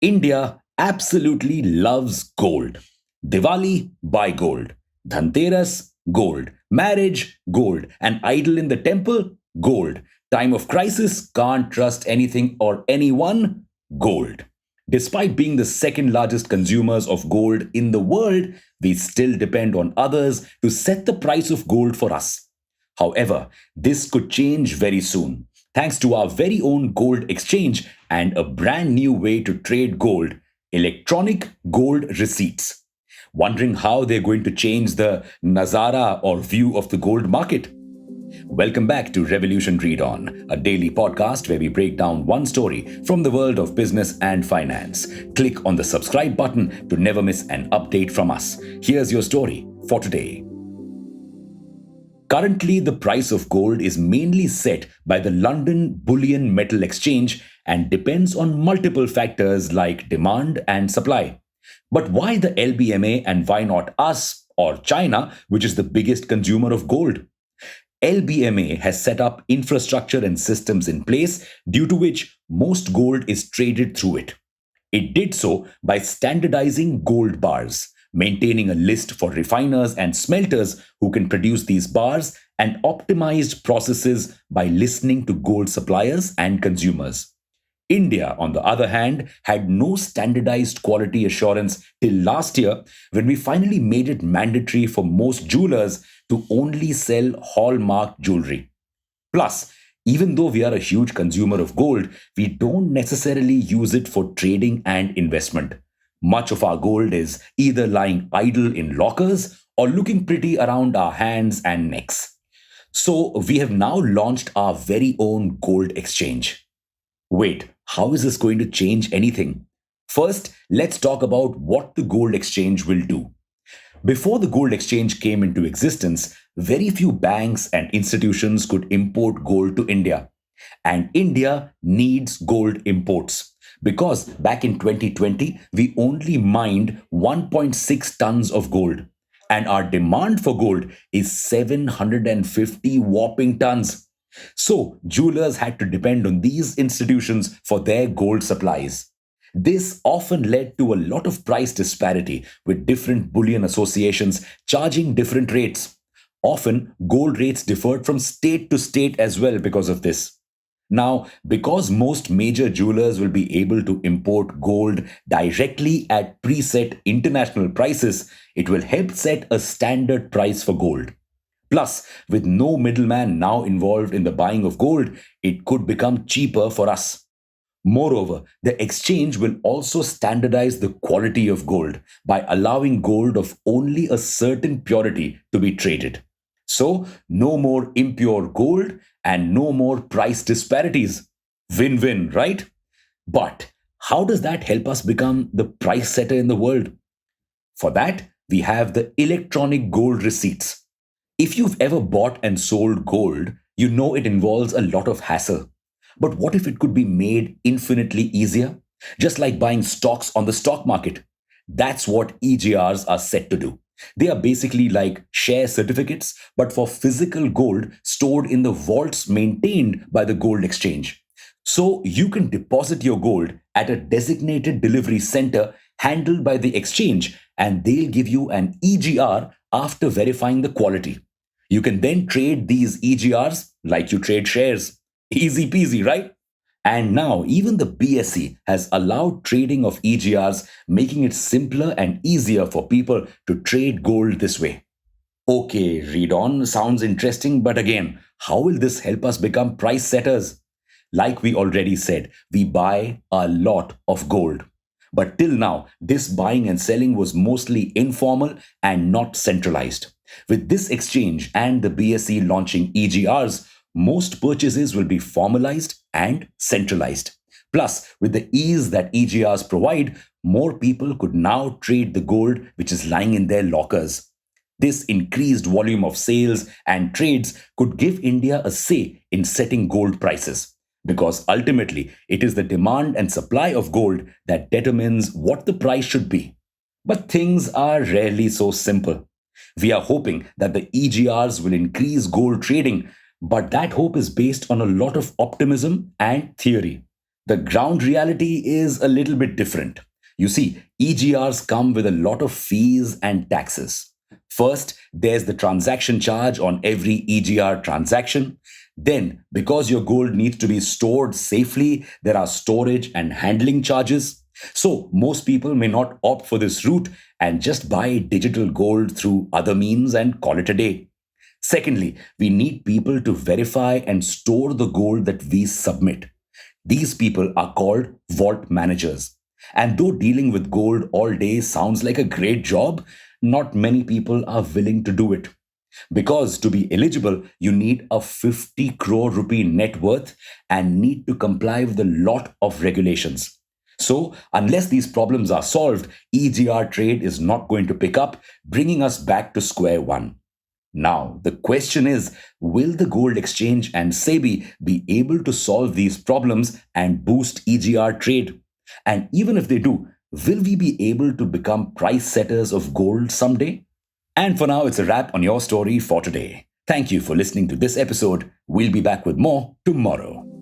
India absolutely loves gold. Diwali, buy gold. Dhanteras, gold. Marriage, gold. An idol in the temple, gold. Time of crisis, can't trust anything or anyone, gold. Despite being the second largest consumers of gold in the world, we still depend on others to set the price of gold for us. However, this could change very soon, thanks to our very own gold exchange and a brand new way to trade gold: electronic gold receipts. Wondering how they're going to change the Nazara or view of the gold market? Welcome back to Revolution Read On, a daily podcast where we break down one story from the world of business and finance. Click on the subscribe button to never miss an update from us. Here's your story for today. Currently, the price of gold is mainly set by the London Bullion Metal Exchange and depends on multiple factors like demand and supply. But why the LBMA and why not us or China, which is the biggest consumer of gold? LBMA has set up infrastructure and systems in place due to which most gold is traded through it. It did so by standardizing gold bars, maintaining a list for refiners and smelters who can produce these bars, and optimized processes by listening to gold suppliers and consumers. India, on the other hand, had no standardized quality assurance till last year when we finally made it mandatory for most jewelers to only sell hallmark jewelry. Plus, even though we are a huge consumer of gold, we don't necessarily use it for trading and investment. Much of our gold is either lying idle in lockers or looking pretty around our hands and necks. So, we have now launched our very own gold exchange. Wait, how is this going to change anything? First, let's talk about what the gold exchange will do. Before the gold exchange came into existence, very few banks and institutions could import gold to India. And India needs gold imports because back in 2020, we only mined 1.6 tons of gold. And our demand for gold is 750 whopping tons. So, jewelers had to depend on these institutions for their gold supplies. This often led to a lot of price disparity, with different bullion associations charging different rates. Often, gold rates differed from state to state as well because of this. Now, because most major jewelers will be able to import gold directly at preset international prices, it will help set a standard price for gold. Plus, with no middleman now involved in the buying of gold, it could become cheaper for us. Moreover, the exchange will also standardize the quality of gold by allowing gold of only a certain purity to be traded. So, no more impure gold and no more price disparities. Win win, right? But how does that help us become the price setter in the world? For that, we have the electronic gold receipts. If you've ever bought and sold gold, you know it involves a lot of hassle. But what if it could be made infinitely easier? Just like buying stocks on the stock market. That's what EGRs are set to do. They are basically like share certificates, but for physical gold stored in the vaults maintained by the gold exchange. So you can deposit your gold at a designated delivery center handled by the exchange, and they'll give you an EGR after verifying the quality. You can then trade these EGRs like you trade shares. Easy peasy, right? And now, even the BSE has allowed trading of EGRs, making it simpler and easier for people to trade gold this way. Okay, read on sounds interesting, but again, how will this help us become price setters? Like we already said, we buy a lot of gold. But till now, this buying and selling was mostly informal and not centralized. With this exchange and the BSE launching EGRs, most purchases will be formalized and centralized. Plus, with the ease that EGRs provide, more people could now trade the gold which is lying in their lockers. This increased volume of sales and trades could give India a say in setting gold prices, because ultimately it is the demand and supply of gold that determines what the price should be. But things are rarely so simple. We are hoping that the EGRs will increase gold trading, but that hope is based on a lot of optimism and theory. The ground reality is a little bit different. You see, EGRs come with a lot of fees and taxes. First, there's the transaction charge on every EGR transaction. Then, because your gold needs to be stored safely, there are storage and handling charges. So, most people may not opt for this route and just buy digital gold through other means and call it a day. Secondly, we need people to verify and store the gold that we submit. These people are called vault managers. And though dealing with gold all day sounds like a great job, not many people are willing to do it. Because to be eligible, you need a 50 crore rupee net worth and need to comply with a lot of regulations. So, unless these problems are solved, EGR trade is not going to pick up, bringing us back to square one. Now, the question is, will the gold exchange and SEBI be able to solve these problems and boost EGR trade? And even if they do, will we be able to become price setters of gold someday? And for now, it's a wrap on your story for today. Thank you for listening to this episode. We'll be back with more tomorrow.